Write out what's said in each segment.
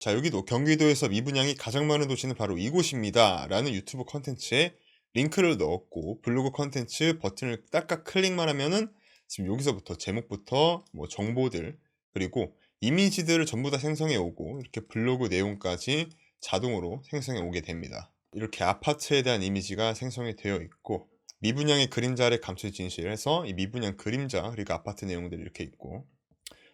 자, 여기도 경기도에서 미분양이 가장 많은 도시는 바로 이곳입니다 라는 유튜브 컨텐츠에 링크를 넣었고, 블로그 컨텐츠 버튼을 딱딱 클릭만 하면은 지금 여기서부터 제목부터 뭐 정보들, 그리고 이미지들을 전부 다 생성해 오고, 이렇게 블로그 내용까지 자동으로 생성해 오게 됩니다. 이렇게 아파트에 대한 이미지가 생성이 되어 있고, 미분양의 그림자 아래 감춰진 진실에서 이 미분양 그림자 그리고 아파트 내용들이 이렇게 있고,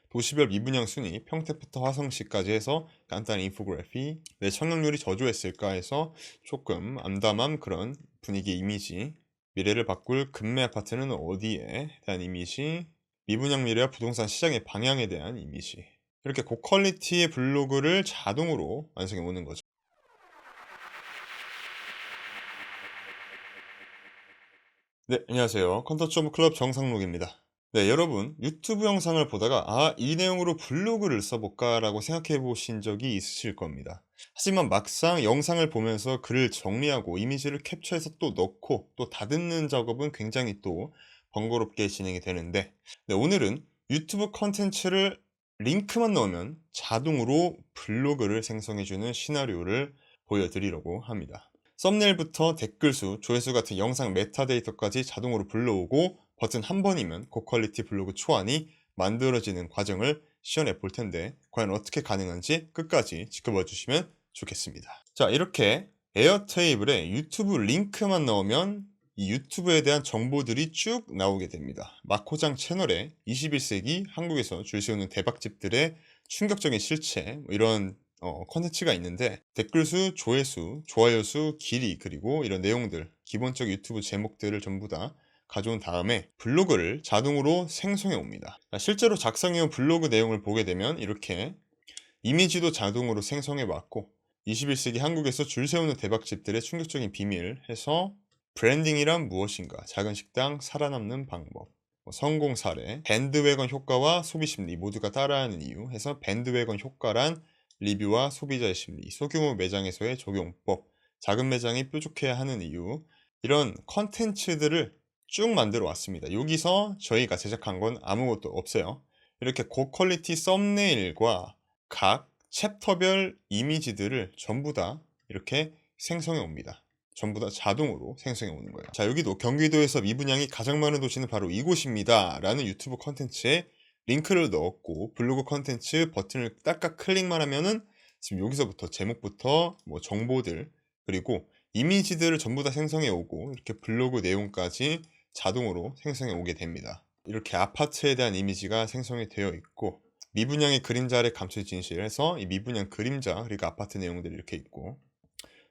도시별 미분양 순위, 평택부터 화성시까지 해서 간단한 인포그래피, 왜 청약률이 저조했을까 해서 조금 암담한 그런 분위기 이미지, 미래를 바꿀 금매 아파트는 어디에 대한 이미지, 미분양 미래와 부동산 시장의 방향에 대한 이미지, 이렇게 고퀄리티의 블로그를 자동으로 완성해 오는 거죠. 네, 안녕하세요. 컨텐츠 오브 클럽 정상록입니다. 네, 여러분 유튜브 영상을 보다가 이 내용으로 블로그를 써볼까 라고 생각해 보신 적이 있으실 겁니다. 하지만 막상 영상을 보면서 글을 정리하고 이미지를 캡처해서 또 넣고 또 다듬는 작업은 굉장히 또 번거롭게 진행이 되는데, 네, 오늘은 유튜브 컨텐츠를 링크만 넣으면 자동으로 블로그를 생성해주는 시나리오를 보여드리려고 합니다. 썸네일부터 댓글수, 조회수 같은 영상 메타데이터까지 자동으로 불러오고 버튼 한 번이면 고퀄리티 블로그 초안이 만들어지는 과정을 시연해 볼 텐데, 과연 어떻게 가능한지 끝까지 지켜봐 주시면 좋겠습니다. 자, 이렇게 에어테이블에 유튜브 링크만 넣으면 이 유튜브에 대한 정보들이 쭉 나오게 됩니다. 마코장 채널에 21세기 한국에서 줄 세우는 대박집들의 충격적인 실체, 뭐 이런 컨텐츠가 있는데, 댓글수, 조회수, 좋아요 수, 길이, 그리고 이런 내용들, 기본적 유튜브 제목들을 전부 다 가져온 다음에 블로그를 자동으로 생성해 옵니다. 실제로 작성해온 블로그 내용을 보게 되면 이렇게 이미지도 자동으로 생성해 왔고, 21세기 한국에서 줄 세우는 대박집들의 충격적인 비밀 해서 브랜딩이란 무엇인가, 작은 식당 살아남는 방법, 뭐 성공 사례, 밴드웨건 효과와 소비 심리 모두가 따라하는 이유 해서 밴드웨건 효과란 리뷰와 소비자의 심리, 소규모 매장에서의 적용법, 작은 매장이 뾰족해야 하는 이유, 이런 컨텐츠들을 쭉 만들어 왔습니다. 여기서 저희가 제작한 건 아무것도 없어요. 이렇게 고퀄리티 썸네일과 각 챕터별 이미지들을 전부 다 이렇게 생성해 옵니다. 전부 다 자동으로 생성해 오는 거예요. 자, 여기도 경기도에서 미분양이 가장 많은 도시는 바로 이곳입니다 라는 유튜브 컨텐츠에 링크를 넣었고, 블로그 컨텐츠 버튼을 딱딱 클릭만 하면은 지금 여기서부터 제목부터 뭐 정보들, 그리고 이미지들을 전부 다 생성해 오고, 이렇게 블로그 내용까지 자동으로 생성해 오게 됩니다. 이렇게 아파트에 대한 이미지가 생성이 되어 있고, 미분양의 그림자 아래 감춰진 진실에서 이 미분양 그림자 그리고 아파트 내용들이 이렇게 있고,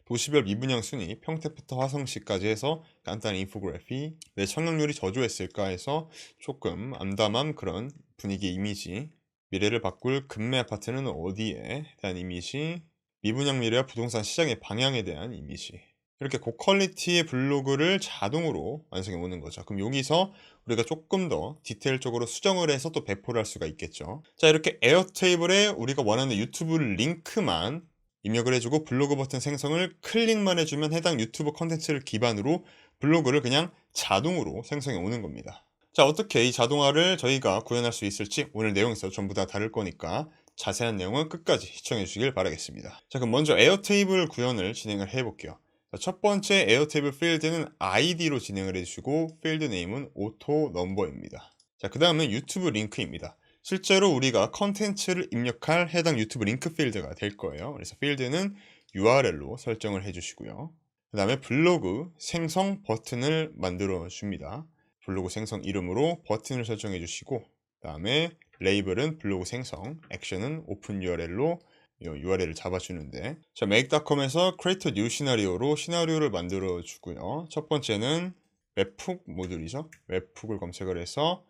도시별 미분양 순위, 평택부터 화성시까지 해서 간단한 인포그래피, 왜 청약률이 저조했을까 해서 조금 암담한 그런 분위기 이미지, 미래를 바꿀 금매 아파트는 어디에 대한 이미지, 미분양 미래와 부동산 시장의 방향에 대한 이미지, 이렇게 고퀄리티의 블로그를 자동으로 완성해 오는 거죠. 그럼 여기서 우리가 조금 더 디테일적으로 수정을 해서 또 배포를 할 수가 있겠죠. 자, 이렇게 에어테이블에 우리가 원하는 유튜브 링크만 입력을 해주고 블로그 버튼 생성을 클릭만 해주면 해당 유튜브 컨텐츠를 기반으로 블로그를 그냥 자동으로 생성해 오는 겁니다. 자, 어떻게 이 자동화를 저희가 구현할 수 있을지 오늘 내용에서 전부 다 다룰 거니까 자세한 내용은 끝까지 시청해 주시길 바라겠습니다. 자, 그럼 먼저 에어테이블 구현을 진행을 해 볼게요. 첫 번째 에어테이블 필드는 아이디로 진행을 해주시고, 필드 네임은 오토 넘버입니다. 자, 그 다음은 유튜브 링크입니다. 실제로 우리가 컨텐츠를 입력할 해당 유튜브 링크 필드가 될 거예요. 그래서 필드는 URL로 설정을 해주시고요. 그 다음에 블로그 생성 버튼을 만들어 줍니다. 블로그 생성 이름으로 버튼을 설정해 주시고, 그 다음에 레이블은 블로그 생성, 액션은 오픈 URL로 URL을 잡아주는데, 자, make.com에서 create new 시나리오로 시나리오를 만들어 주고요. 첫 번째는 웹훅 모듈이죠. 웹훅을 검색을 해서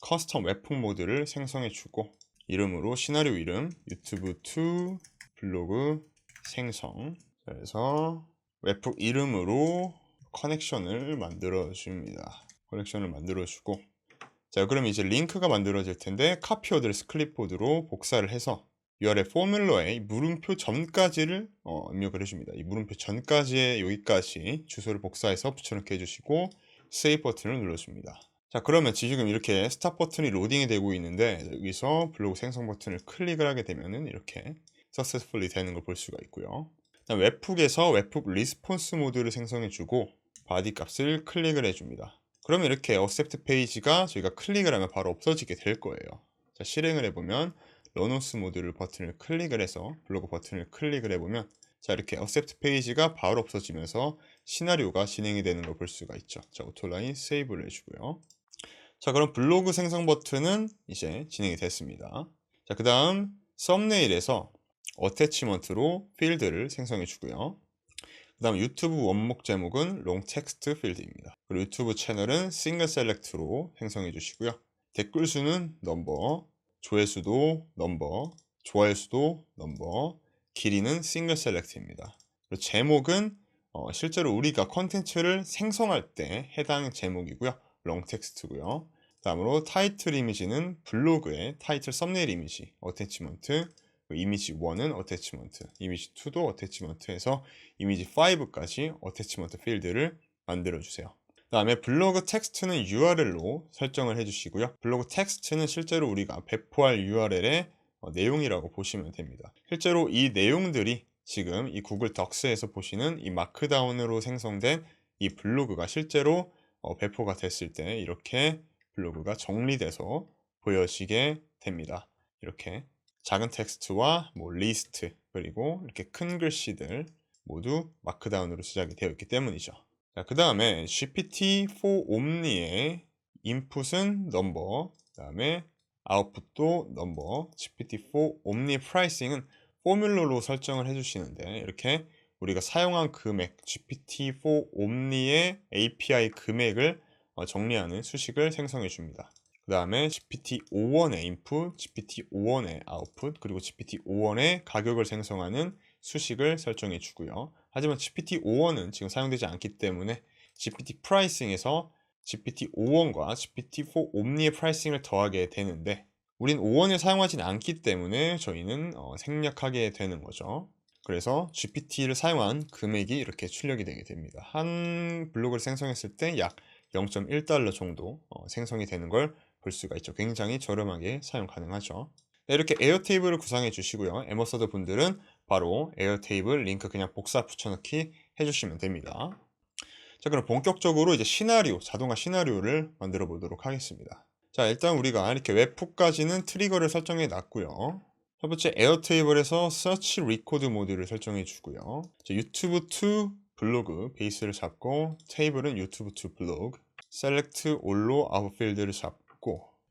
커스텀 웹훅 모드를 생성해 주고, 이름으로 시나리오 이름 유튜브 2 블로그 생성, 그래서 웹훅 이름으로 커넥션을 만들어 줍니다. 커넥션을 만들어 주고, 자, 그럼 이제 링크가 만들어질 텐데 카피 어드레스 클립보드로 복사를 해서 URL 포뮬러에 물음표 전까지를 입력을 해줍니다. 이 물음표 전까지의 여기까지 주소를 복사해서 붙여넣기 해주시고 세이브 버튼을 눌러줍니다. 자, 그러면 지금 이렇게 스탑 버튼이 로딩이 되고 있는데, 여기서 블로그 생성 버튼을 클릭을 하게 되면은 이렇게 successfully 되는 걸 볼 수가 있고요. 그다음 웹훅에서 웹훅 리스폰스 모드를 생성해주고 바디 값을 클릭을 해줍니다. 그러면 이렇게 accept 페이지가 저희가 클릭을 하면 바로 없어지게 될 거예요. 자, 실행을 해보면 러너스 모드를 버튼을 클릭을 해서 블로그 버튼을 클릭을 해보면 자, 이렇게 accept 페이지가 바로 없어지면서 시나리오가 진행이 되는 걸 볼 수가 있죠. 자, 오토라인 세이브를 해주고요. 자, 그럼 블로그 생성 버튼은 이제 진행이 됐습니다. 자, 그 다음 썸네일에서 어태치먼트로 필드를 생성해 주고요. 그 다음 유튜브 원목 제목은 롱 텍스트 필드입니다. 그리고 유튜브 채널은 싱글 셀렉트로 생성해 주시고요. 댓글 수는 넘버, 조회수도 넘버, 좋아요 수도 넘버, 길이는 싱글 셀렉트입니다. 그리고 제목은 실제로 우리가 컨텐츠를 생성할 때 해당 제목이고요. 롱 텍스트고요. 다음으로 타이틀 이미지는 블로그의 타이틀 썸네일 이미지, 어태치먼트, 이미지 1은 어태치먼트, 이미지 2도 어태치먼트 해서 이미지 5까지 어태치먼트 필드를 만들어 주세요. 다음에 블로그 텍스트는 URL로 설정을 해주시고요. 블로그 텍스트는 실제로 우리가 배포할 URL의 내용이라고 보시면 됩니다. 실제로 이 내용들이 지금 이 구글 덕스에서 보시는 이 마크다운으로 생성된 이 블로그가 실제로 배포가 됐을 때 이렇게 블로그가 정리돼서 보여지게 됩니다. 이렇게 작은 텍스트와 리스트 그리고 이렇게 큰 글씨들 모두 마크다운으로 제작이 되어 있기 때문이죠. 자, 그 다음에 GPT-4 Omni의 인풋은 넘버, 그 다음에 아웃풋도 넘버, GPT-4 Omni 프라이싱은 포뮬러로 설정을 해주시는데 이렇게 우리가 사용한 금액, GPT-4 Omni의 API 금액을 정리하는 수식을 생성해 줍니다. 그 다음에 GPT-5원의 인풋, GPT-5원의 아웃풋, 그리고 GPT-5원의 가격을 생성하는 수식을 설정해 주고요. 하지만 GPT-5원은 지금 사용되지 않기 때문에 GPT 프라이싱에서 GPT-5원과 GPT-4 옴니의 프라이싱을 더하게 되는데 우린 5원을 사용하진 않기 때문에 저희는 생략하게 되는 거죠. 그래서 GPT를 사용한 금액이 이렇게 출력이 되게 됩니다. 한 블로그를 생성했을 때 약 0.1달러 정도 생성이 되는 걸 볼 수가 있죠. 굉장히 저렴하게 사용 가능하죠. 네, 이렇게 에어테이블을 구성해 주시고요. 에머서드 분들은 바로 에어테이블 링크 그냥 복사 붙여넣기 해주시면 됩니다. 자, 그럼 본격적으로 이제 자동화 시나리오를 만들어 보도록 하겠습니다. 자, 일단 우리가 이렇게 웹훅까지는 트리거를 설정해 놨고요. 첫 번째 에어테이블에서 Search Record 모드를 설정해 주고요. 유튜브 to 블로그 베이스를 잡고 테이블은 유튜브 to 블로그, Select All로 아웃필드를 잡고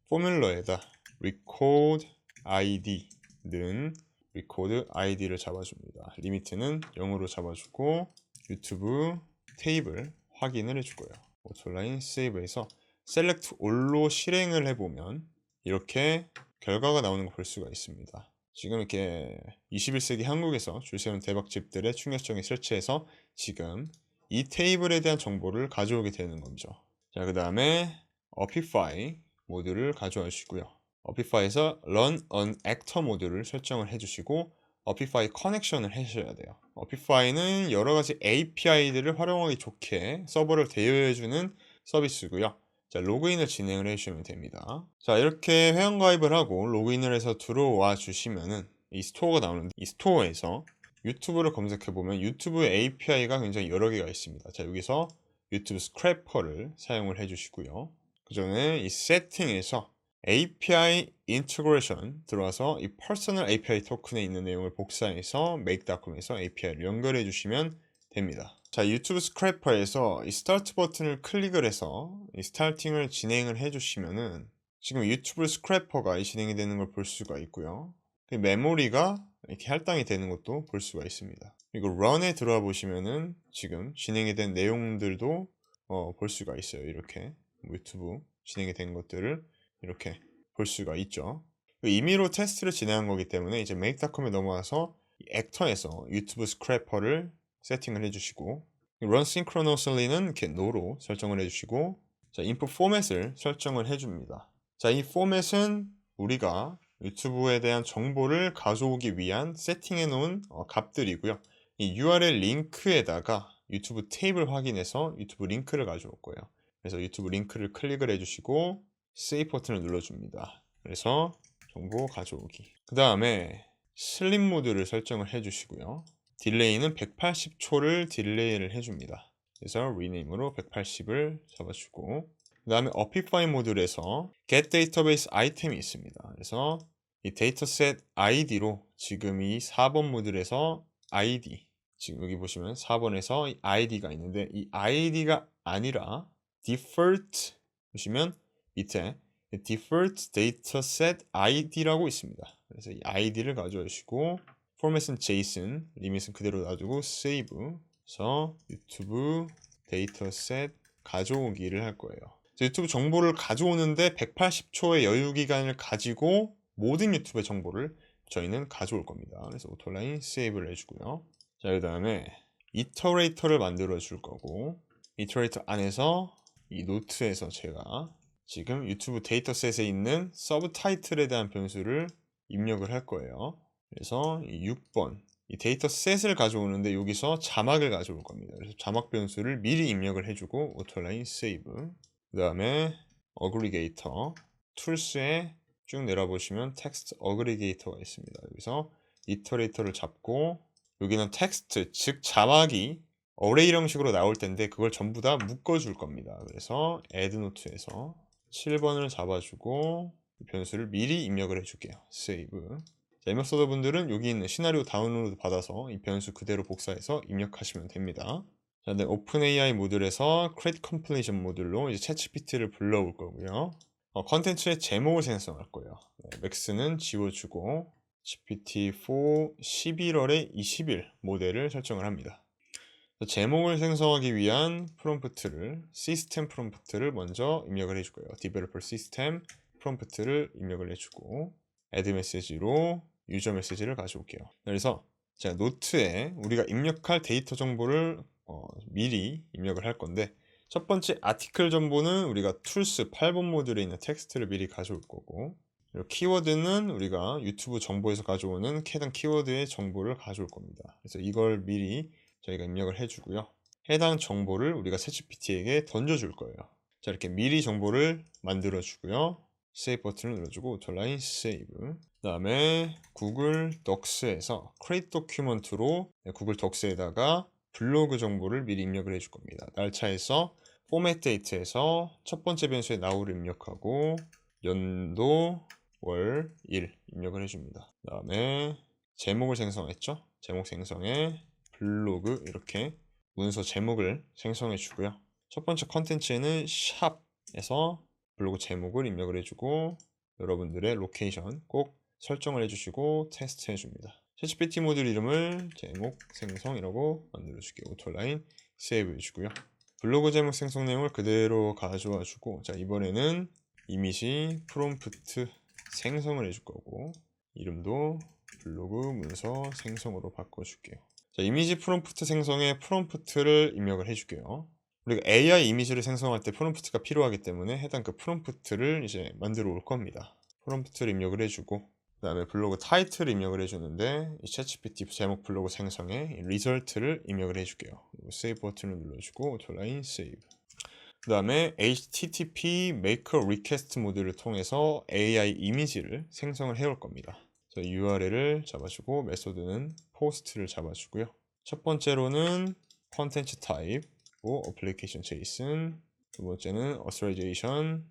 포뮬러에다 Record ID는 Record ID를 잡아줍니다. 리미트는 0으로 잡아주고 유튜브 테이블 확인을 해주고요. 오토라인 세이브해서 Select All로 실행을 해보면 이렇게 결과가 나오는 걸 볼 수가 있습니다. 지금 이렇게 21세기 한국에서 줄 세운 대박집들의 충격적인 설치해서 지금 이 테이블에 대한 정보를 가져오게 되는 거죠. 자, 그 다음에 Opify 모드를 가져와 주시고요. Opify에서 Run on Actor 모드를 설정을 해주시고 Opify 커넥션을 하셔야 돼요. Opify는 여러 가지 API들을 활용하기 좋게 서버를 대여해주는 서비스고요. 자, 로그인을 진행을 해주시면 됩니다. 자, 이렇게 회원가입을 하고 로그인을 해서 들어와 주시면은 이 스토어가 나오는데 이 스토어에서 유튜브를 검색해보면 유튜브 API가 굉장히 여러 개가 있습니다. 자, 여기서 유튜브 스크래퍼를 사용을 해주시고요. 그 전에 이 세팅에서 API 인테그레이션 들어와서 이 퍼스널 API 토큰에 있는 내용을 복사해서 make.com에서 API를 연결해 주시면 됩니다. 자, 유튜브 스크래퍼에서 이 스타트 버튼을 클릭을 해서 이 스타팅을 진행을 해 주시면은 지금 유튜브 스크래퍼가 진행이 되는 걸 볼 수가 있고요. 메모리가 이렇게 할당이 되는 것도 볼 수가 있습니다. 그리고 run에 들어와 보시면은 지금 진행이 된 내용들도 볼 수가 있어요. 이렇게 유튜브 진행이 된 것들을 이렇게 볼 수가 있죠. 임의로 테스트를 진행한 거기 때문에 이제 make.com에 넘어와서 액터에서 유튜브 스크래퍼를 세팅을 해주시고 run synchronously는 이렇게 no로 설정을 해주시고 자, input 포맷을 설정을 해줍니다. 자, 이 포맷은 우리가 유튜브에 대한 정보를 가져오기 위한 세팅해 놓은 값들이고요. 이 URL 링크에다가 유튜브 테이블 확인해서 유튜브 링크를 가져올 거예요. 그래서 유튜브 링크를 클릭을 해주시고 세이브 버튼을 눌러줍니다. 그래서 정보 가져오기. 그 다음에 슬립 모드를 설정을 해주시고요. 딜레이는 180초를 딜레이를 해줍니다. 그래서 rename으로 180을 잡아주고, 그 다음에 Apify 모듈에서 get database item이 있습니다. 그래서 이 데이터셋 id로 지금 이 4번 모듈에서 id, 지금 여기 보시면 4번에서 이 id가 있는데 이 id가 아니라 default, 보시면 밑에 default dataset id라고 있습니다. 그래서 이 id를 가져와 주시고 포맷은 JSON, 리밋은 그대로 놔두고 save. 그래서 유튜브 데이터셋 가져오기를 할 거예요. 유튜브 정보를 가져오는데 180초의 여유 기간을 가지고 모든 유튜브의 정보를 저희는 가져올 겁니다. 그래서 오토라인 세이브를 해주고요. 자, 그 다음에 이터레이터를 만들어 줄 거고, 이터레이터 안에서 이 노트에서 제가 지금 유튜브 데이터셋에 있는 서브 타이틀에 대한 변수를 입력을 할 거예요. 그래서 이 6번 이 데이터셋을 가져오는데 여기서 자막을 가져올 겁니다. 그래서 자막 변수를 미리 입력을 해주고 오토라인 세이브. 그 다음에 어그리게이터 툴스에 쭉 내려보시면 텍스트 어그리게이터가 있습니다. 여기서 이터레이터를 잡고 여기는 텍스트, 즉 자막이 어레이 형식으로 나올 텐데 그걸 전부 다 묶어줄 겁니다. 그래서 add note에서 7번을 잡아주고 변수를 미리 입력을 해줄게요. save. 입력 서버분들은 여기 있는 시나리오 다운로드 받아서 이 변수 그대로 복사해서 입력하시면 됩니다. 자, 네, 오픈AI 모듈에서 create completion 모듈로 이제 챗GPT를 불러올 거고요. 컨텐츠의 제목을 생성할 거예요. 네, 맥스는 지워주고 GPT-4 11월에 20일 모델을 설정을 합니다. 제목을 생성하기 위한 프롬프트를 시스템 프롬프트를 먼저 입력을 해줄 거예요. 디벨로퍼 시스템 프롬프트를 입력을 해주고 add 메시지로 유저 메시지를 가져올게요. 그래서 제가 노트에 우리가 입력할 데이터 정보를 미리 입력을 할 건데, 첫 번째 아티클 정보는 우리가 툴스 8번 모듈에 있는 텍스트를 미리 가져올 거고, 그리고 키워드는 우리가 유튜브 정보에서 가져오는 해당 키워드의 정보를 가져올 겁니다. 그래서 이걸 미리 저희가 입력을 해주고요. 해당 정보를 우리가 챗GPT에게 던져줄 거예요. 자, 이렇게 미리 정보를 만들어 주고요. 세이브 버튼을 눌러주고 오토라인 세이브. 그 다음에 구글 덕스에서 create document로 구글 덕스에다가 블로그 정보를 미리 입력을 해줄 겁니다. 날짜에서 format date에서 첫 번째 변수에 now를 입력하고 연도, 월, 일 입력을 해줍니다. 그 다음에 제목을 생성했죠. 제목 생성에 블로그 이렇게 문서 제목을 생성해 주고요. 첫 번째 컨텐츠에는 샵에서 블로그 제목을 입력을 해주고 여러분들의 로케이션 꼭 설정을 해주시고 테스트 해줍니다. 챗GPT 모듈 이름을 제목 생성이라고 만들어줄게요. 오토라인 세이브 해주고요. 블로그 제목 생성 내용을 그대로 가져와 주고, 자, 이번에는 이미지 프롬프트 생성을 해줄 거고 이름도 블로그 문서 생성으로 바꿔줄게요. 자, 이미지 프롬프트 생성에 프롬프트를 입력을 해줄게요. 우리가 AI 이미지를 생성할 때 프롬프트가 필요하기 때문에 해당 그 프롬프트를 이제 만들어 올 겁니다. 프롬프트를 입력을 해주고, 그 다음에 블로그 타이틀을 입력을 해주는데 이 챗GPT 제목 블로그 생성에 리절트를 입력을 해줄게요. 세이브 버튼을 눌러주고 오토라인 세이브. 그 다음에 HTTP Maker Request 모듈을 통해서 AI 이미지를 생성을 해올 겁니다. URL을 잡아주고 메소드는 post를 잡아주고요. 첫 번째로는 컨텐츠 타입, application JSON, 두 번째는 authorization,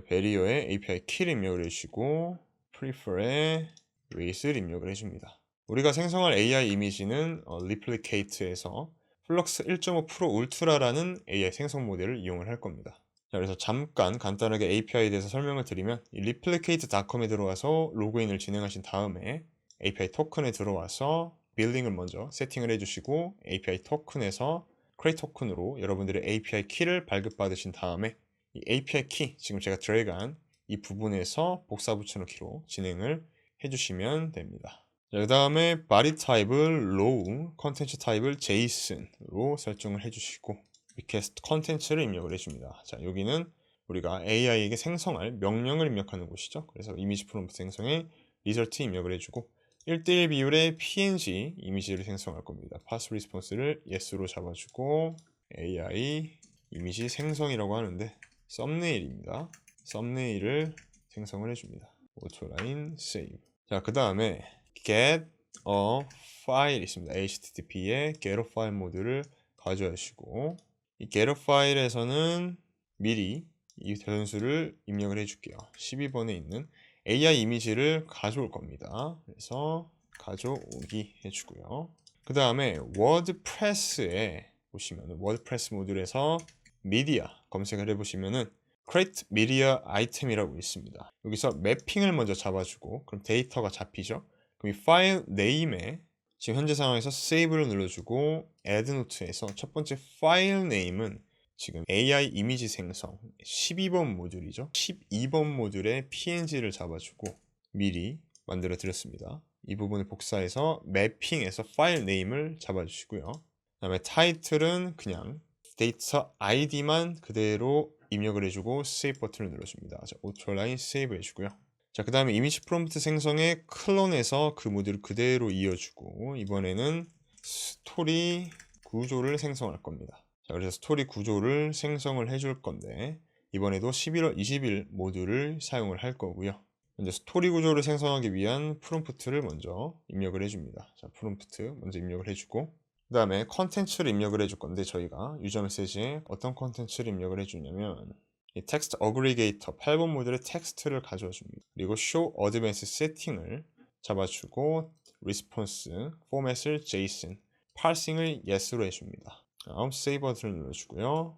barrier에 API 키를 입력을 해주시고 prefer에 race를 입력을 해줍니다. 우리가 생성할 AI 이미지는 replicate에서 플럭스 1.5 울트라라는 AI 생성 모델을 이용을 할 겁니다. 자, 그래서 잠깐 간단하게 API에 대해서 설명을 드리면 이 replicate.com에 들어와서 로그인을 진행하신 다음에 API 토큰에 들어와서 빌딩을 먼저 세팅을 해주시고 API 토큰에서 create 토큰으로 여러분들의 API 키를 발급받으신 다음에 이 API 키, 지금 제가 드래그한 이 부분에서 복사 붙여넣기로 진행을 해주시면 됩니다. 그 다음에 body 타입을 low, 컨텐츠 타입을 JSON으로 설정을 해주시고 request 컨텐츠를 입력을 해줍니다. 자, 여기는 우리가 AI에게 생성할 명령을 입력하는 곳이죠. 그래서 이미지 프롬프트 생성에 리절트 입력을 해주고 1:1 비율의 PNG 이미지를 생성할 겁니다. pass response를 yes로 잡아주고 AI 이미지 생성이라고 하는데 썸네일입니다. 썸네일을 생성을 해줍니다. 오토라인 세이브. 자, 그 다음에 get a file 있습니다. http에 get a file 모드를 가져와주시고 이 get a file에서는 미리 이 변수를 입력을 해줄게요. 12번에 있는 AI 이미지를 가져올 겁니다. 그래서 가져오기 해주고요. 그 다음에 워드프레스에 보시면 워드프레스 모듈에서 미디어 검색을 해보시면은 create media item이라고 있습니다. 여기서 매핑을 먼저 잡아주고 그럼 데이터가 잡히죠. 그럼 이 파일 네임에 지금 현재 상황에서 save를 눌러주고 add note에서 첫 번째 파일 네임은 지금 AI 이미지 생성 12번 모듈이죠. 12번 모듈의 png를 잡아주고 미리 만들어 드렸습니다. 이 부분을 복사해서 매핑에서 파일 네임을 잡아주시고요. 그 다음에 타이틀은 그냥 데이터 아이디만 그대로 입력을 해주고 세이브 버튼을 눌러줍니다. 자, 오토라인 세이브 해주고요. 자, 그 다음에 이미지 프롬프트 생성에 클론해서 그 모듈을 그대로 이어주고 이번에는 스토리 구조를 생성할 겁니다. 자, 그래서 스토리 구조를 생성을 해줄 건데 이번에도 11월 20일 모듈을 사용을 할 거고요. 이제 스토리 구조를 생성하기 위한 프롬프트를 먼저 입력을 해줍니다. 자, 프롬프트 먼저 입력을 해주고 그 다음에 컨텐츠를 입력을 해줄 건데 저희가 유저 메시지에 어떤 컨텐츠를 입력을 해주냐면 이 텍스트 어그리게이터 8번 모듈의 텍스트를 가져와 줍니다. 그리고 show advanced 세팅을 잡아주고 response 포맷을 JSON parsing을 yes로 해줍니다. 다음 세이브 버튼을 눌러주고요.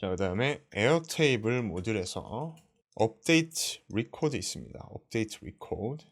자, 그 다음에 에어테이블 모듈에서 업데이트 리코드 있습니다. 업데이트 리코드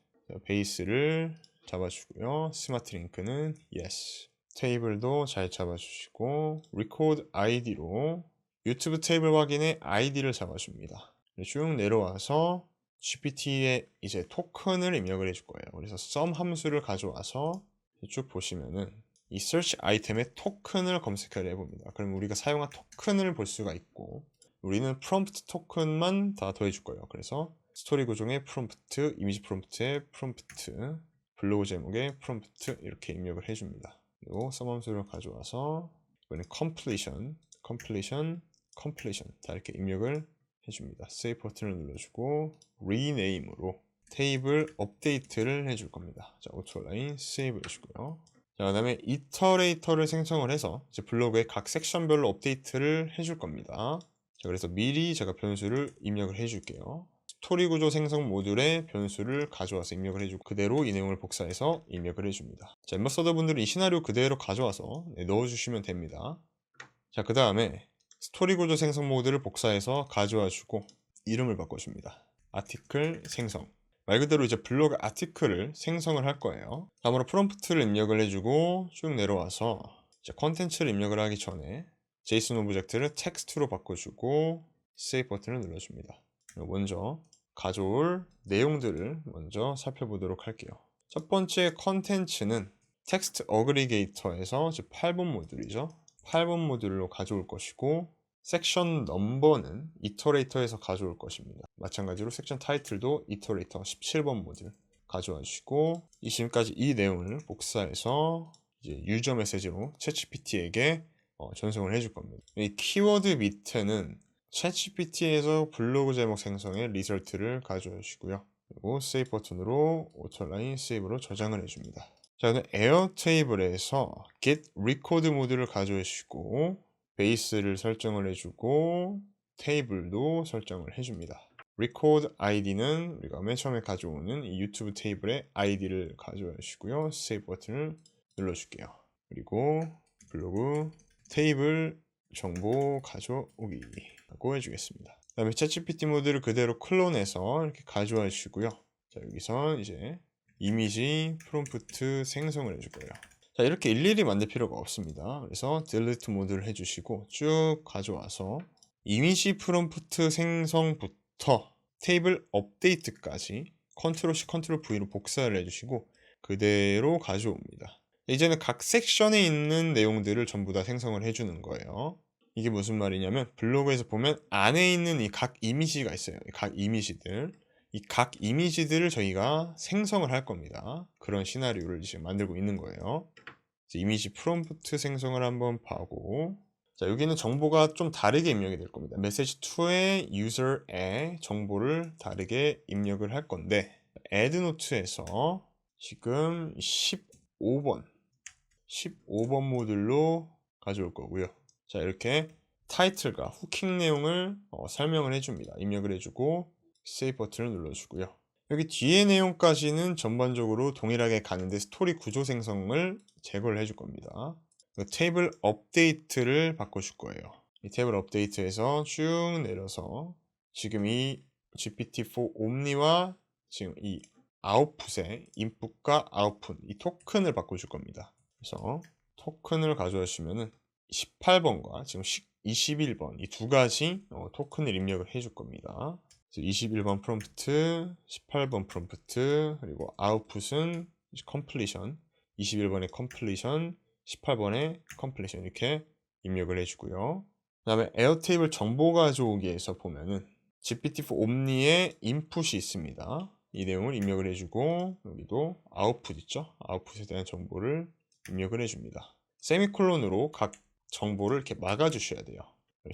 베이스를 잡아주고요. 스마트 링크는 yes. 테이블도 잘 잡아주시고 리코드 아이디로 유튜브 테이블 확인에 아이디를 잡아줍니다. 쭉 내려와서 GPT에 이제 토큰을 입력을 해줄 거예요. 그래서 sum 함수를 가져와서 쭉 보시면은 이 search 아이템의 토큰을 검색을 해봅니다. 그럼 우리가 사용한 토큰을 볼 수가 있고 우리는 프롬프트 토큰만 다 더해줄 거예요. 그래서 스토리 구조의 프롬프트, 이미지 프롬프트의 프롬프트, 블로그 제목의 프롬프트 이렇게 입력을 해줍니다. 그리고 sum 함수를 가져와서 이번엔 completion 다 이렇게 입력을 해줍니다. 세이브 버튼을 눌러주고 rename으로 테이블 업데이트를 해줄 겁니다. 자, 오토라인 세이브 해주고요. 자, 그 다음에 이터레이터를 생성을 해서 이제 블로그의 각 섹션별로 업데이트를 해줄 겁니다. 자, 그래서 미리 제가 변수를 입력을 해줄게요. 스토리 구조 생성 모듈에 변수를 가져와서 입력을 해주고 그대로 이 내용을 복사해서 입력을 해줍니다. 자, 엠버서더 분들은 이 시나리오 그대로 가져와서 넣어주시면 됩니다. 자, 그 다음에 스토리 구조 생성 모듈을 복사해서 가져와주고 이름을 바꿔줍니다. 아티클 생성. 말 그대로 이제 블로그 아티클을 생성을 할 거예요. 다음으로 프롬프트를 입력을 해주고 쭉 내려와서 이제 컨텐츠를 입력을 하기 전에 JSON 오브젝트를 텍스트로 바꿔주고 세이브 버튼을 눌러줍니다. 먼저 가져올 내용들을 먼저 살펴보도록 할게요. 첫 번째 컨텐츠는 텍스트 어그리게이터에서 8번 모듈이죠. 8번 모듈로 가져올 것이고 섹션 넘버는 이터레이터에서 가져올 것입니다. 마찬가지로 섹션 타이틀도 이터레이터 17번 모듈 가져와 주시고 지금까지 이 내용을 복사해서 이제 유저 메시지로 챗GPT에게 전송을 해줄 겁니다. 이 키워드 밑에는 챗GPT에서 블로그 제목 생성의 리설트를 가져와 주시고요. 그리고 세이브 버튼으로 오토라인 세이브로 저장을 해줍니다. 자, 그다음 에어테이블에서 get record 모드를 가져와 주시고 베이스를 설정을 해주고 테이블도 설정을 해줍니다. record id는 우리가 맨 처음에 가져오는 이 유튜브 테이블의 id를 가져와 주시고요. 세이브 버튼을 눌러줄게요. 그리고 블로그 테이블 정보 가져오기 라고 해주겠습니다. 그 다음에 챗GPT 모드를 그대로 클론해서 이렇게 가져와 주시고요. 자, 여기서 이제 이미지 프롬프트 생성을 해줄 거예요. 자, 이렇게 일일이 만들 필요가 없습니다. 그래서 delete 모드를 해주시고 쭉 가져와서 이미지 프롬프트 생성부터 테이블 업데이트까지 컨트롤 C, 컨트롤 V로 복사를 해주시고 그대로 가져옵니다. 이제는 각 섹션에 있는 내용들을 전부 다 생성을 해주는 거예요. 이게 무슨 말이냐면 블로그에서 보면 안에 있는 이 각 이미지가 있어요. 각 이미지들. 이 각 이미지들을 저희가 생성을 할 겁니다. 그런 시나리오를 지금 만들고 있는 거예요. 이미지 프롬프트 생성을 한번 봐고 자, 여기는 정보가 좀 다르게 입력이 될 겁니다. 메시지 2의 유저의 정보를 다르게 입력을 할 건데 add note에서 지금 15번 모듈로 가져올 거고요. 자, 이렇게 타이틀과 후킹 내용을 설명을 해줍니다. 입력을 해주고 세이브 버튼을 눌러주고요. 여기 뒤에 내용까지는 전반적으로 동일하게 가는데 스토리 구조 생성을 제거를 해줄 겁니다. 테이블 업데이트를 바꿔줄 거예요. 이 테이블 업데이트에서 쭉 내려서 지금 이 GPT-4 옴니와 지금 이 아웃풋의 인풋과 아웃풋 이 토큰을 바꿔줄 겁니다. 그래서 토큰을 가져오시면은 18번과 지금 21번 이 두 가지 토큰을 입력을 해줄 겁니다. 21번 프롬프트, 18번 프롬프트, 그리고 아웃풋은 컴플리션, 21번의 컴플리션, 18번의 컴플리션 이렇게 입력을 해주고요. 그 다음에 에어테이블 정보 가져오기에서 보면은 GPT-4 옴니의 인풋이 있습니다. 이 내용을 입력을 해주고 여기도 아웃풋 있죠? 아웃풋에 대한 정보를 입력을 해줍니다. 세미콜론으로 각 정보를 이렇게 막아주셔야 돼요.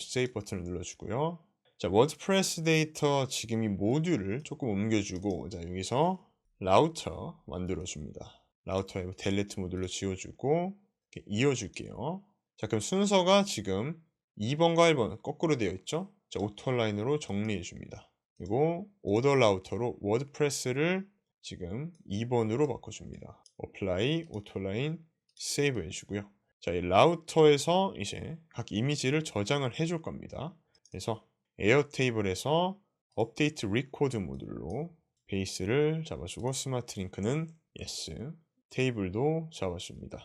세이브 버튼을 눌러주고요. 자, 워드프레스 데이터 지금 이 모듈을 조금 옮겨주고 자, 여기서 라우터 만들어줍니다. 라우터에 델리트 모듈로 지워주고 이렇게 이어줄게요. 자, 그럼 순서가 지금 2번과 1번 거꾸로 되어 있죠? 자, 오토라인으로 정리해줍니다. 그리고 오더 라우터로 워드프레스를 지금 2번으로 바꿔줍니다. 어플라이, 오토라인, 세이브 해주고요. 자, 이 라우터에서 이제 각 이미지를 저장을 해줄 겁니다. 그래서 에어테이블에서 업데이트 리코드 모듈로 베이스를 잡아주고 스마트 링크는 yes, 테이블도 잡아줍니다.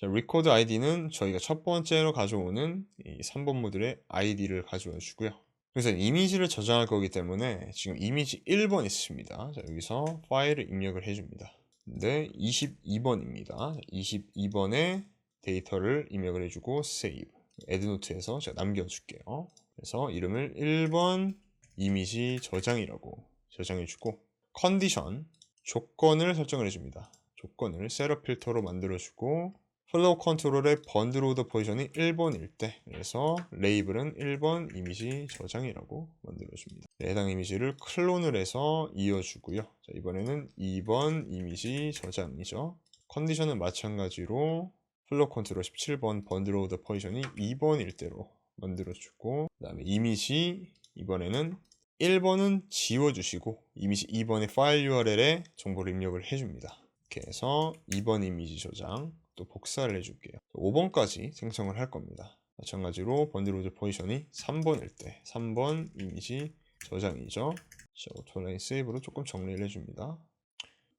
자, 리코드 아이디는 저희가 첫 번째로 가져오는 이 3번 모듈의 아이디를 가져와 주고요. 그래서 이미지를 저장할 거기 때문에 지금 이미지 1번 있습니다. 자, 여기서 파일을 입력을 해줍니다. 근데 22번입니다. 22번에 데이터를 입력을 해주고 세이브, 에드노트에서 제가 남겨줄게요. 그래서 이름을 1번 이미지 저장이라고 저장해주고 컨디션, 조건을 설정을 해줍니다. 조건을 셋업 필터로 만들어주고 플로우 컨트롤의 번들 오더 포지션이 1번일 때 그래서 레이블은 1번 이미지 저장이라고 만들어줍니다. 해당 이미지를 클론을 해서 이어주고요. 자, 이번에는 2번 이미지 저장이죠. 컨디션은 마찬가지로 플로우 컨트롤 17번 번들 오더 포지션이 2번일 때로 만들어주고 그 다음에 이미지 이번에는 1번은 지워주시고 이미지 2번의 파일 URL에 정보를 입력을 해줍니다. 이렇게 해서 2번 이미지 저장 또 복사를 해줄게요. 5번까지 생성을 할 겁니다. 마찬가지로 번들 오더 포지션이 3번일 때 3번 이미지 저장이죠. 자, 오토라인 세이브로 조금 정리를 해줍니다.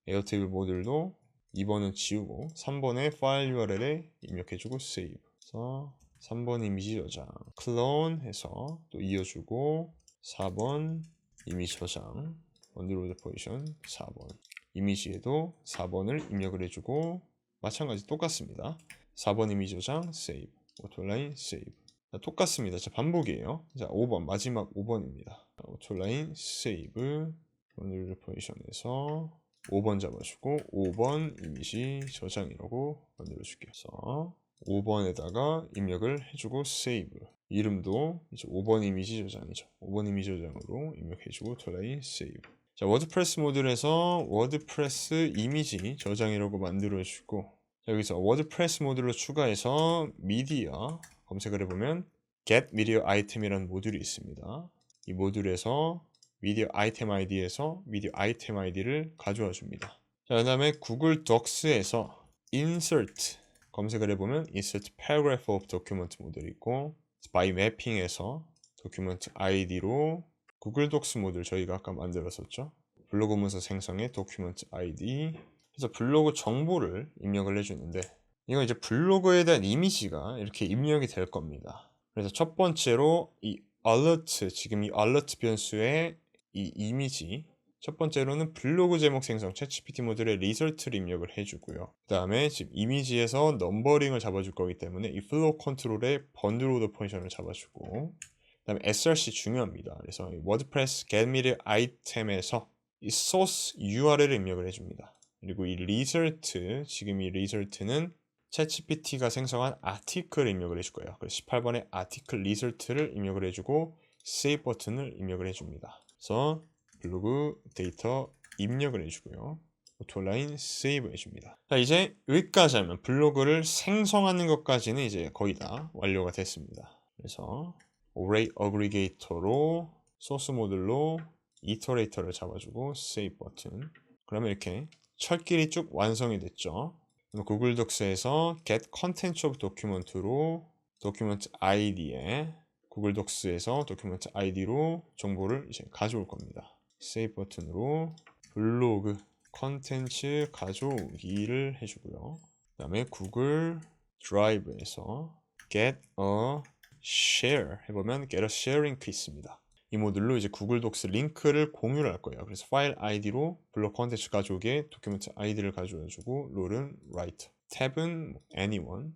에어테이블 모듈도 2번은 지우고 3번의 파일 URL에 입력해주고 세이브. 그래서 3번 이미지 저장 클론 해서 또 이어주고 4번 이미지 저장 번들 오더 포지션 4번 이미지에도 4번을 입력을 해주고 마찬가지 똑같습니다. 4번 이미지 저장 세이브 오토라인 세이브 자, 똑같습니다. 자, 반복이에요. 자, 5번 마지막 5번입니다. 오토라인 세이브 번들 오더 포지션에서 5번 잡아주고 5번 이미지 저장이라고 만들어줄게요. 그래서 5번에다가 입력을 해주고 세이브 이름도 이제 5번 이미지 저장이죠. 5번 이미지 저장으로 입력해주고 오토라인 세이브 자, 워드프레스 모듈에서 워드프레스 이미지 저장이라고 만들어주고 여기서 워드프레스 모듈로 추가해서 미디어 검색을 해보면 get media item이라는 모듈이 있습니다. 이 모듈에서 미디어 아이템 아이디에서 미디어 아이템 아이디를 가져와 줍니다. 자, 그 다음에 구글 doc스에서 insert 검색을 해보면 insert paragraph of document 모듈이 있고 by mapping에서 document id로 구글 독스 모듈 저희가 아까 만들었었죠. 블로그 문서 생성의 document id 그래서 블로그 정보를 입력을 해주는데 이건 이제 블로그에 대한 이미지가 이렇게 입력이 될 겁니다. 그래서 첫 번째로 이 alert 지금 이 alert 변수의 이 이미지 첫 번째로는 블로그 제목 생성 챗GPT 모듈의 리설트를 입력을 해주고요. 그 다음에 지금 이미지에서 넘버링을 잡아줄 거기 때문에 이 플로우 컨트롤의 번들 오더 포지션을 잡아주고 그 다음에 src 중요합니다. 그래서 이 워드프레스 get media item에서 이 source URL을 입력을 해줍니다. 그리고 이 리설트 지금 이 리설트는 챗GPT가 생성한 아티클을 입력을 해줄 거예요. 그래서 18번의 아티클 리설트를 입력을 해주고 세이브 버튼을 입력을 해줍니다. 그래서 블로그 데이터 입력을 해주고요. 오토라인 세이브 해줍니다. 자, 이제 여기까지 하면 블로그를 생성하는 것까지는 이제 거의 다 완료가 됐습니다. 그래서 array aggregator로 소스 모듈로 이터레이터를 잡아주고 세이브 버튼. 그러면 이렇게 철길이 쭉 완성이 됐죠. 그럼 구글 독스에서 get contents of document로 도큐멘트 아이디에 구글 독스에서 도큐멘트 아이디로 정보를 이제 가져올 겁니다. 세이브 버튼으로 블로그 컨텐츠 가져오기를 해주고요. 그 다음에 구글 드라이브에서 get a share 해보면 get a share 링크 있습니다. 이 모듈로 이제 구글 독스 링크를 공유를 할 거예요. 그래서 파일 아이디로 블로그 컨텐츠 가져오기에 도큐멘트 아이디를 가져와주고 롤은 write, 탭은 anyone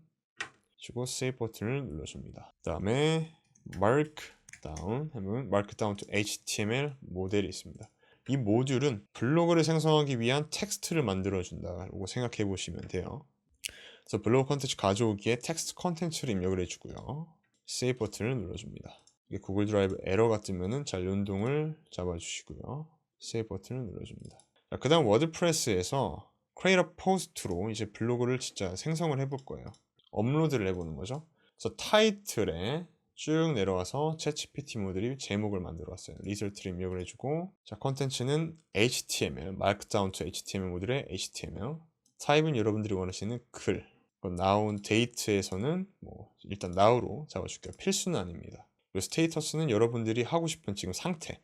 주고 세이브 버튼을 눌러줍니다. 그 다음에 markdown 하면 markdown to HTML 모델이 있습니다. 이 모듈은 블로그를 생성하기 위한 텍스트를 만들어준다고 생각해 보시면 돼요. 그래서 블로그 컨텐츠 가져오기에 텍스트 컨텐츠를 입력을 해주고요. 세이브 버튼을 눌러줍니다. 이게 구글 드라이브 에러가 뜨면은 잘 연동을 잡아주시고요. 세이브 버튼을 눌러줍니다. 그 다음 워드프레스에서 create a post로 이제 블로그를 진짜 생성을 해볼 거예요. 업로드를 해보는 거죠. 그래서 타이틀에 쭉 내려와서 챗GPT 모델이 제목을 만들어 왔어요. 리설트를 입력을 해주고, 자, 컨텐츠는 HTML, Markdown to HTML 모델의 HTML. 타입은 여러분들이 원하시는 글. 나온 데이트에서는 뭐 일단 now로 잡아줄게요. 필수는 아닙니다. 그리고 스테이터스는 여러분들이 하고 싶은 지금 상태.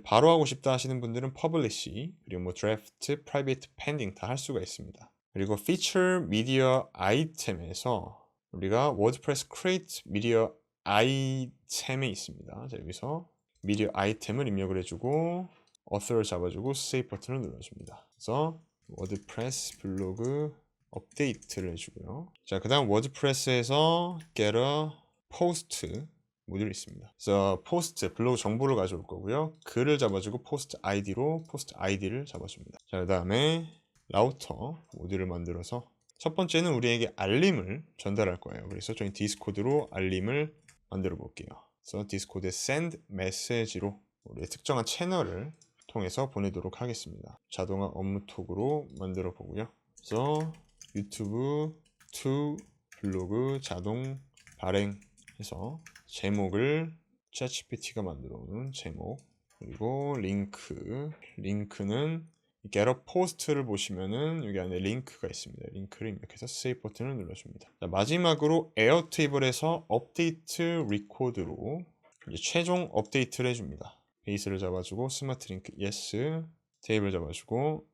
바로 하고 싶다 하시는 분들은 publish, 그리고 뭐 draft, private, pending 다 할 수가 있습니다. 그리고 feature media item에서 우리가 워드프레스 create media 아이템이 있습니다. 자, 여기서 미디어 아이템을 입력을 해주고 author를 잡아주고 save 버튼을 눌러줍니다. 그래서 워드프레스 블로그 업데이트를 해주고요. 자, 그 다음 워드프레스에서 get a post 모듈이 있습니다. 그래서 post 블로그 정보를 가져올 거고요. 글을 잡아주고 post id로 post id를 잡아줍니다. 자, 그 다음에 라우터 모듈을 만들어서 첫 번째는 우리에게 알림을 전달할 거예요. 그래서 저희 디스코드로 알림을 만들어 볼게요. 그래서 디스코드에 send message로 우리의 특정한 채널을 통해서 보내도록 하겠습니다. 자동화 업무톡으로 만들어 보고요. 그래서 유튜브 to 블로그 자동 발행해서 제목을 챗GPT가 만들어 오는 제목, 그리고 링크는 get a post를 보시면은 여기 안에 링크가 있습니다. 링크를 입력해서 세이브 버튼을 눌러줍니다. 자, 마지막으로 에어테이블에서 업데이트 리코드로 이제 최종 업데이트를 해줍니다. 베이스를 잡아주고 스마트 링크 yes, 테이블 잡아주고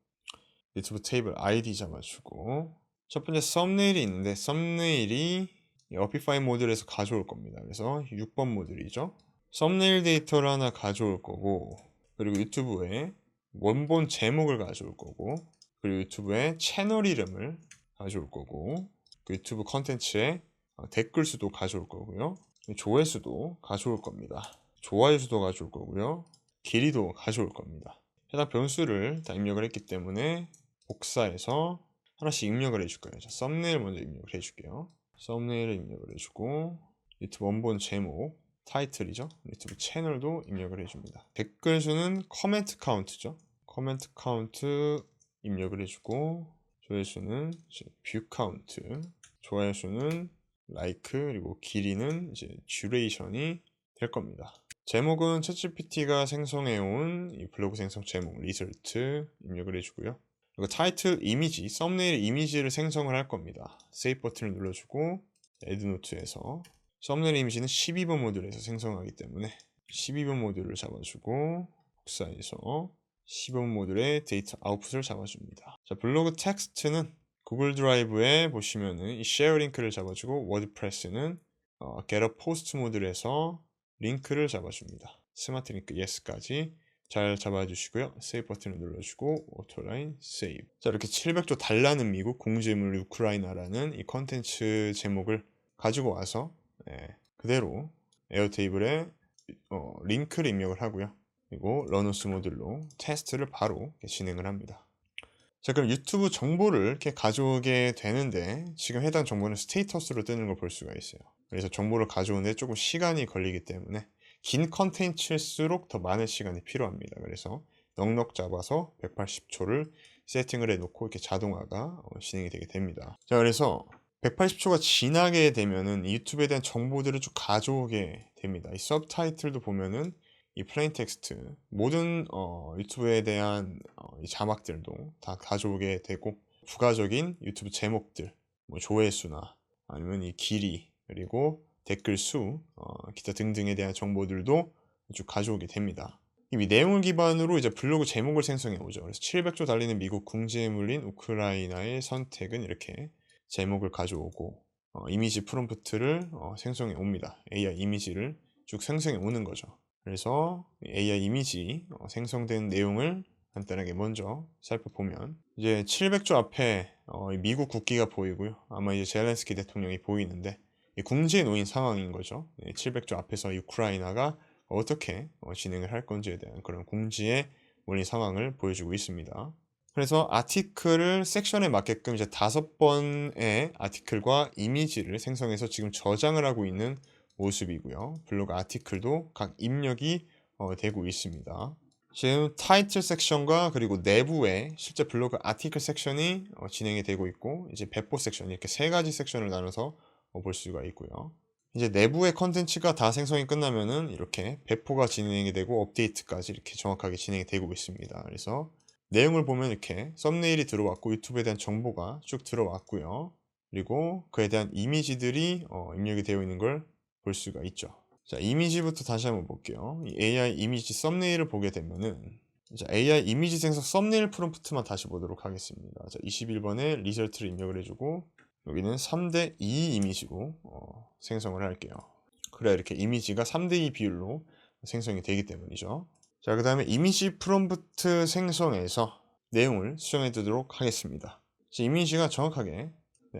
유튜브 테이블 ID 잡아주고 첫 번째 썸네일이 있는데 썸네일이 어피파이 모듈에서 가져올 겁니다. 그래서 6번 모듈이죠. 썸네일 데이터를 하나 가져올 거고, 그리고 유튜브에 원본 제목을 가져올 거고, 그리고 유튜브에 채널 이름을 가져올 거고, 그 유튜브 컨텐츠에 댓글 수도 가져올 거고요. 조회수도 가져올 겁니다. 좋아요 수도 가져올 거고요. 길이도 가져올 겁니다. 해당 변수를 다 입력을 했기 때문에 복사해서 하나씩 입력을 해줄 거예요. 자, 썸네일 먼저 입력을 해줄게요. 썸네일을 입력을 해주고 유튜브 원본 제목, 타이틀이죠. 유튜브 채널도 입력을 해줍니다. 댓글 수는 커멘트 카운트죠. 커멘트 카운트 입력을 해주고 조회수는 이제 뷰 카운트, 좋아요 수는 라이크, 그리고 길이는 이제 듀레이션이 될 겁니다. 제목은 챗GPT가 생성해온 이 블로그 생성 제목 리설트 입력을 해주고요. 그리고 타이틀 이미지, 썸네일 이미지를 생성을 할 겁니다. 세이브 버튼을 눌러주고 에드노트에서 썸네일 이미지는 12번 모듈에서 생성하기 때문에 12번 모듈을 잡아주고 복사해서 12번 모듈의 데이터 아웃풋을 잡아줍니다. 자, 블로그 텍스트는 구글 드라이브에 보시면은 이 쉐어 링크를 잡아주고 워드프레스는 get a post 모듈에서 링크를 잡아줍니다. 스마트 링크 yes까지 잘 잡아주시고요. 세이브 버튼을 눌러주고 오토라인 세이브. 자, 이렇게 700조 달라는 미국 공주의물 우크라이나라는 이 컨텐츠 제목을 가지고 와서 그대로 에어테이블에 링크를 입력을 하고요. 그리고 러너스 모듈로 테스트를 바로 진행을 합니다. 자, 그럼 유튜브 정보를 이렇게 가져오게 되는데 지금 해당 정보는 스테이터스로 뜨는 걸 볼 수가 있어요. 그래서 정보를 가져오는데 조금 시간이 걸리기 때문에 긴 컨텐츠일수록 더 많은 시간이 필요합니다. 그래서 넉넉 잡아서 180초를 세팅을 해놓고 이렇게 자동화가 진행이 되게 됩니다. 자, 그래서 180초가 지나게 되면은 이 유튜브에 대한 정보들을 쭉 가져오게 됩니다. 이 서브타이틀도 보면은 이 플레인 텍스트 모든 유튜브에 대한 이 자막들도 다 가져오게 되고, 부가적인 유튜브 제목들, 뭐 조회수나 아니면 이 길이, 그리고 댓글 수, 기타 등등에 대한 정보들도 쭉 가져오게 됩니다. 이 내용을 기반으로 이제 블로그 제목을 생성해 오죠. 그래서 700조 달리는 미국 궁지에 물린 우크라이나의 선택은, 이렇게 제목을 가져오고 이미지 프롬프트를 생성해 옵니다. AI 이미지를 쭉 생성해 오는 거죠. 그래서 AI 이미지 생성된 내용을 간단하게 먼저 살펴보면, 이제 700조 앞에 미국 국기가 보이고요. 아마 이제 젤렌스키 대통령이 보이는데, 이 궁지에 놓인 상황인 거죠. 700조 앞에서 우크라이나가 어떻게 진행을 할 건지에 대한 그런 궁지에 몰린 상황을 보여주고 있습니다. 그래서 아티클을 섹션에 맞게끔 이제 5번의 아티클과 이미지를 생성해서 지금 저장을 하고 있는 모습이고요. 블로그 아티클도 각 입력이 되고 있습니다. 지금 타이틀 섹션과 그리고 내부에 실제 블로그 아티클 섹션이 진행이 되고 있고, 이제 배포 섹션, 이렇게 3가지 섹션을 나눠서 볼 수가 있고요. 이제 내부의 컨텐츠가 다 생성이 끝나면은 이렇게 배포가 진행이 되고 업데이트까지 이렇게 정확하게 진행이 되고 있습니다. 그래서 내용을 보면 이렇게 썸네일이 들어왔고 유튜브에 대한 정보가 쭉 들어왔고요. 그리고 그에 대한 이미지들이 입력이 되어 있는 걸 볼 수가 있죠. 자, 이미지부터 다시 한번 볼게요. 이 AI 이미지 썸네일을 보게 되면은, 자, AI 이미지 생성 썸네일 프롬프트만 다시 보도록 하겠습니다. 자, 21번에 리설트를 입력을 해주고, 여기는 3대2 이미지로 생성을 할게요. 그래야 이렇게 이미지가 3대2 비율로 생성이 되기 때문이죠. 자, 그 다음에 이미지 프롬프트 생성해서 내용을 수정해 두도록 하겠습니다. 이미지가 정확하게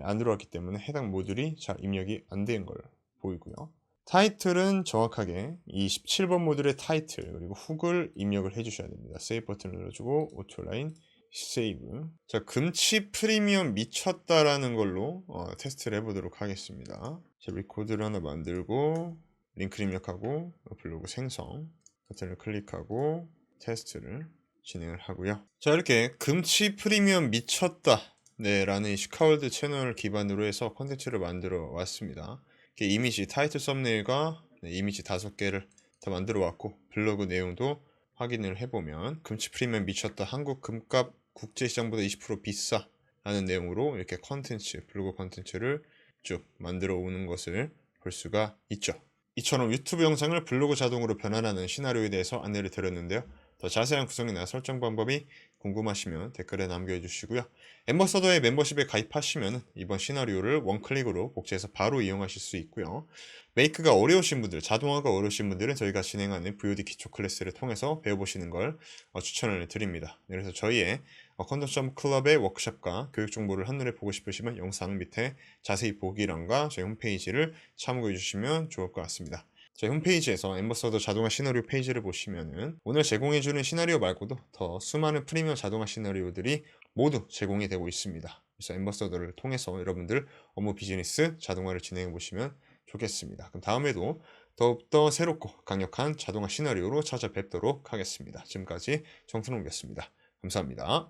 안 들어왔기 때문에 해당 모듈이 잘 입력이 안 된 걸 보이고요. 타이틀은 정확하게 이 17번 모듈의 타이틀 그리고 훅을 입력을 해주셔야 됩니다. 세이브 버튼을 눌러주고 오토라인 세이브. 자, 금치 프리미엄 미쳤다라는 걸로 테스트를 해보도록 하겠습니다. 자, 리코드를 하나 만들고 링크를 입력하고 블로그 생성 버튼을 클릭하고 테스트를 진행을 하고요. 자, 이렇게 금치 프리미엄 미쳤다 라는 슈카월드 채널 기반으로 해서 콘텐츠를 만들어 왔습니다. 이미지 타이틀 썸네일과 이미지 5개를 다 만들어 왔고, 블로그 내용도 확인을 해보면 금치 프리미엄 미쳤다, 한국 금값 국제시장보다 20% 비싸 라는 내용으로 이렇게 컨텐츠, 블로그 컨텐츠를 쭉 만들어 오는 것을 볼 수가 있죠. 이처럼 유튜브 영상을 블로그 자동으로 변환하는 시나리오에 대해서 안내를 드렸는데요. 더 자세한 구성이나 설정 방법이 궁금하시면 댓글에 남겨주시고요. 엠버서더의 멤버십에 가입하시면 이번 시나리오를 원클릭으로 복제해서 바로 이용하실 수 있고요. 메이크가 어려우신 분들, 자동화가 어려우신 분들은 저희가 진행하는 VOD 기초 클래스를 통해서 배워보시는 걸 추천을 드립니다. 그래서 저희의 컨텐츠 클럽의 워크숍과 교육 정보를 한눈에 보고 싶으시면 영상 밑에 자세히 보기란과 저희 홈페이지를 참고해 주시면 좋을 것 같습니다. 저희 홈페이지에서 엠버서더 자동화 시나리오 페이지를 보시면은 오늘 제공해주는 시나리오 말고도 더 수많은 프리미엄 자동화 시나리오들이 모두 제공이 되고 있습니다. 그래서 엠버서더를 통해서 여러분들 업무 비즈니스 자동화를 진행해 보시면 좋겠습니다. 그럼 다음에도 더욱더 새롭고 강력한 자동화 시나리오로 찾아뵙도록 하겠습니다. 지금까지 정순홍이었습니다. 감사합니다.